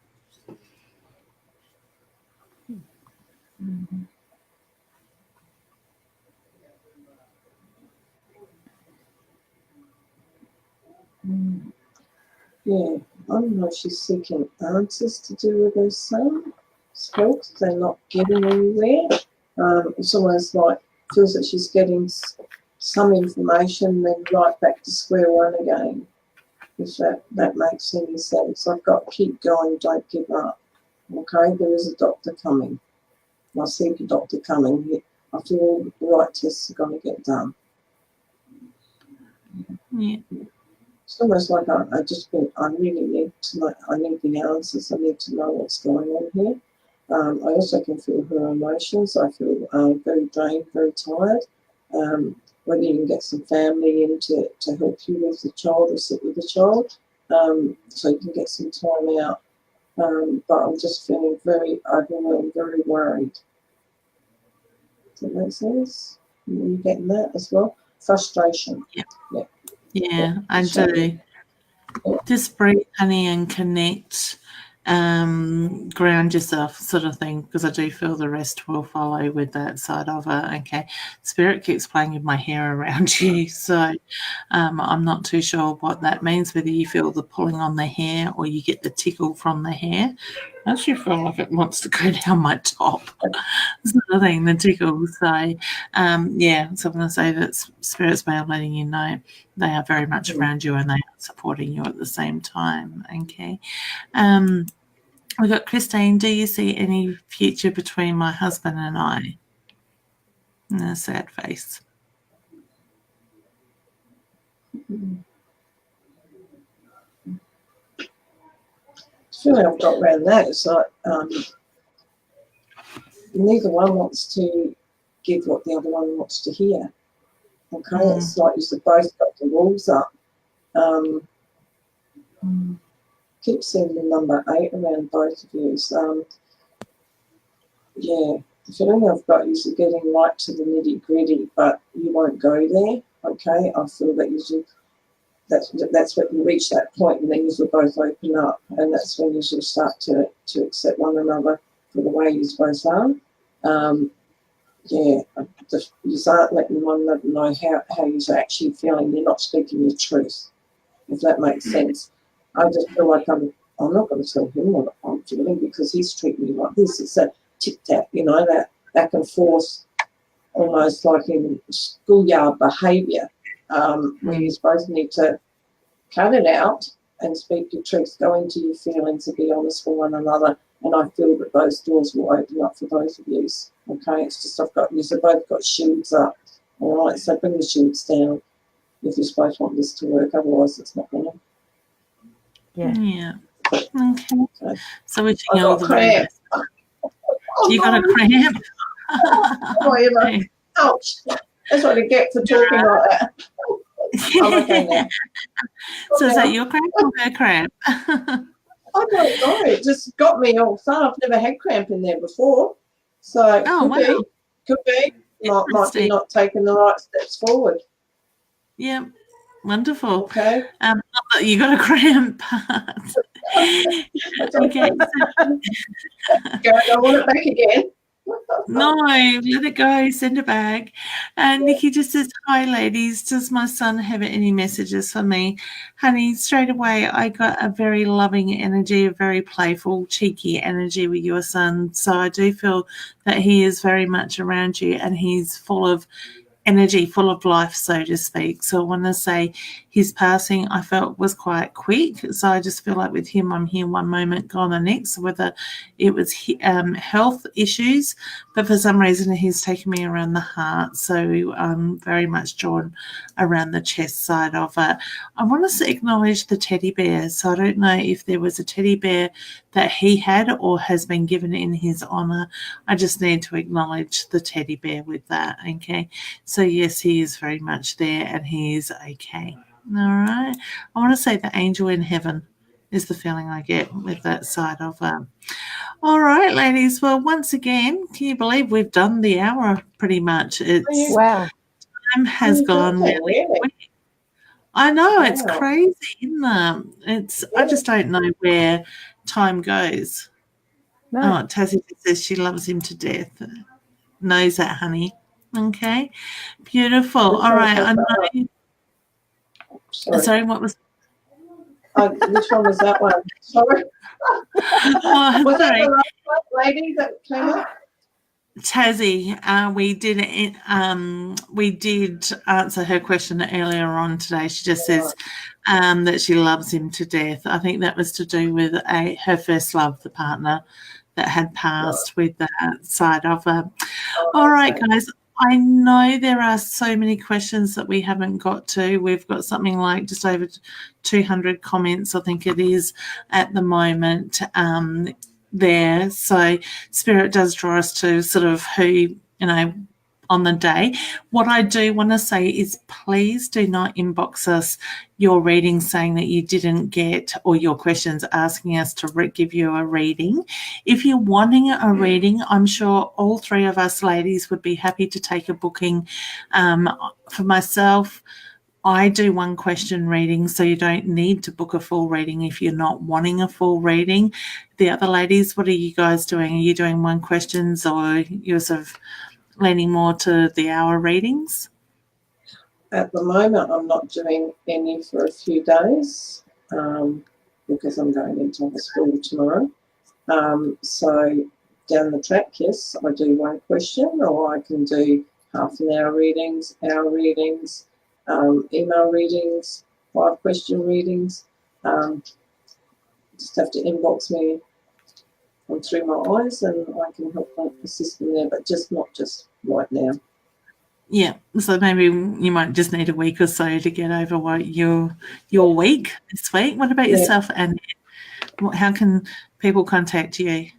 yeah, I don't know if she's seeking answers to do with her son's health. They're not getting anywhere. It's almost like feels that she's getting some information, then right back to square one again. If that makes any sense. I've got keep going, don't give up. Okay, there is a doctor coming. I see the doctor coming. I feel all the right tests are going to get done. Yeah. It's almost like I really need to know. I need the answers. I need to know what's going on here. I also can feel her emotions. I feel very drained, very tired. Whether you can get some family in to help you with the child or sit with the child, so you can get some time out. But I'm just feeling very overwhelmed, very worried. Does that make sense? Are you getting that as well? Frustration. Yeah, I do. Just breathe, honey, and connect, ground yourself, sort of thing, because I do feel the rest will follow with that side of it. Okay, Spirit keeps playing with my hair around you, so I'm not too sure what that means, whether you feel the pulling on the hair or you get the tickle from the hair. I actually feel like it wants to go down my top, sort of thing, the tickle. So, yeah, so I'm going to say that Spirit's way of letting you know they are very much around you and they are supporting you at the same time. Okay. We've got Christine. Do you see any future between my husband and I? And a sad face. Feeling I've got around that is like neither one wants to give what the other one wants to hear. Okay, it's like you've both got the walls up. Keep seeing the number 8 around both of you. Yeah, the feeling I've got is you're getting right to the nitty gritty, but you won't go there. Okay, I feel that that's when you reach that point, and then you'll both open up, and that's when you'll start to accept one another for the way you both are. Yeah, you aren't letting one another know how you're actually feeling. You're not speaking your truth, if that makes sense. I just feel like I'm not going to tell him what I'm feeling because he's treating me like this. It's a tic-tac, that back and forth, almost like in schoolyard behaviour, where you both need to cut it out and speak your truth, go into your feelings and be honest for one another. And I feel that those doors will open up for both of you. Okay, it's just you've both got shields up. All right, so bring the shields down if you both want this to work. Otherwise, it's not going to. Yeah. Okay. So wishing I you all the very best. You got a cramp? Ouch. That's what I get for talking like that. I'm okay now. So is that your cramp or her cramp? I don't know. It just got me all far. I've never had cramp in there before. So could be. Might be not taking the right steps forward. Yeah. Wonderful. Okay. You got a cramp. Okay. I want it back again. No, let it go. Send it back. And Nikki just says, hi, ladies. Does my son have any messages for me? Honey, straight away, I got a very loving energy, a very playful, cheeky energy with your son. So I do feel that he is very much around you and he's full of energy, full of life, so to speak. So I want to say his passing I felt was quite quick. So I just feel like with him, I'm here one moment, gone the next, whether it was health issues, but for some reason he's taken me around the heart. So I'm very much drawn around the chest side of it. I want to acknowledge the teddy bear. So I don't know if there was a teddy bear that he had or has been given in his honour. I just need to acknowledge the teddy bear with that, okay? So, yes, he is very much there and he is okay. All right. I want to say the angel in heaven is the feeling I get with that side of All right, ladies. Well, once again, can you believe we've done the hour pretty much? Wow. Time has gone really quick. I know, it's crazy, isn't it? I just don't know where time goes. No. Oh, Tassie says she loves him to death. Knows that, honey. Okay. Beautiful. All right. I know. Sorry, what was which one was that one? Sorry. Oh, was sorry. that the last lady that came up? Tassie, we did answer her question earlier on today. She just says that she loves him to death. I think that was to do with her first love, the partner that had passed with that side of her. All right, guys. I know there are so many questions that we haven't got to. We've got something like just over 200 comments, I think it is, at the moment there. So Spirit does draw us to sort of who, on the day. What I do want to say is please do not inbox us your reading saying that you didn't get, or your questions asking us to give you a reading. If you're wanting a reading, I'm sure all three of us ladies would be happy to take a booking. For myself, I do one question reading, so you don't need to book a full reading if you're not wanting a full reading. The other ladies, what are you guys doing? Are you doing one questions, or you're sort of leaning more to the hour readings? At the moment, I'm not doing any for a few days because I'm going into hospital tomorrow. So down the track, yes, I do one question, or I can do half an hour readings, email readings, 5-question readings. Just have to inbox me on Through My Eyes and I can help assist them there, but not just right now. Yeah, so maybe you might just need a week or so to get over what your week this week. What about yourself, Annette? How can people contact you?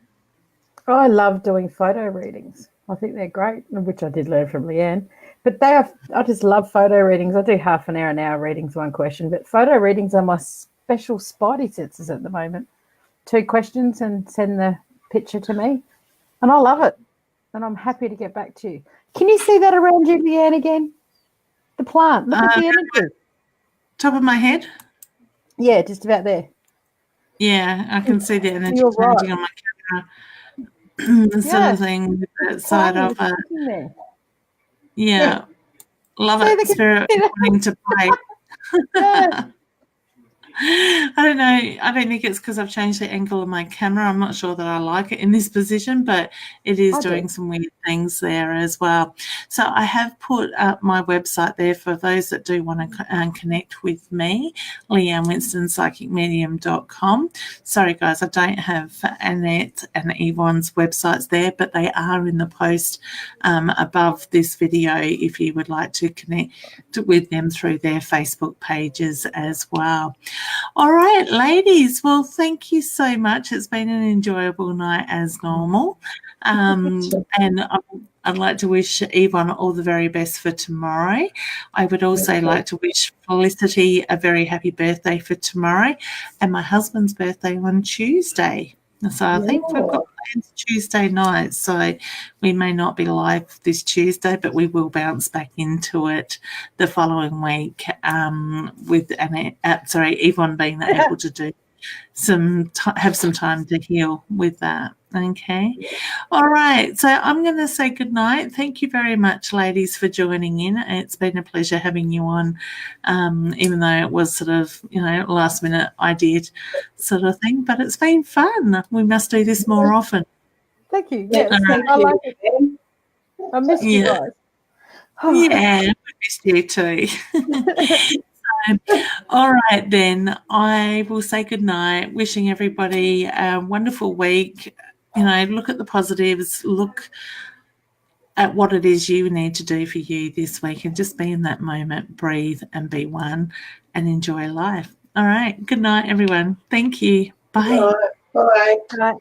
I love doing photo readings. I think they're great, which I did learn from Leanne. But I just love photo readings. I do half an hour readings, one question. But photo readings are my special spidey senses at the moment. 2 questions and send the picture to me. And I love it. And I'm happy to get back to you. Can you see that around you, Leanne, again? The plant. Look at the energy. Top of my head? Yeah, just about there. Yeah, I can see the energy changing on my camera. Sort of thing with that side of it. Yeah. Love it. Spirit wanting to play. I don't know. I don't think it's because I've changed the angle of my camera. I'm not sure that I like it in this position, but it is doing some weird things there as well. So I have put up my website there for those that do want to connect with me, Leanne Winston Psychic Medium.com. Sorry, guys, I don't have Annette and Yvonne's websites there, but they are in the post above this video if you would like to connect with them through their Facebook pages as well. All right, ladies. Well, thank you so much. It's been an enjoyable night as normal. And I'd like to wish Yvonne all the very best for tomorrow. I would also like to wish Felicity a very happy birthday for tomorrow and my husband's birthday on Tuesday. So I think we've got it's Tuesday night, so we may not be live this Tuesday, but we will bounce back into it the following week with Annette, Yvonne being able to do have some time to heal with that. Okay. All right. So I'm going to say good night. Thank you very much, ladies, for joining in. It's been a pleasure having you on, even though it was sort of, last minute idea sort of thing, but it's been fun. We must do this more often. Thank you. Yeah, Thank I you. like it. I missed you guys. Yeah, we missed you too. All right, then I will say good night, wishing everybody a wonderful week. Look at the positives, look at what it is you need to do for you this week, and just be in that moment, breathe and be one, and enjoy life. All right, good night, everyone. Thank you. Bye. Bye. Bye. Bye.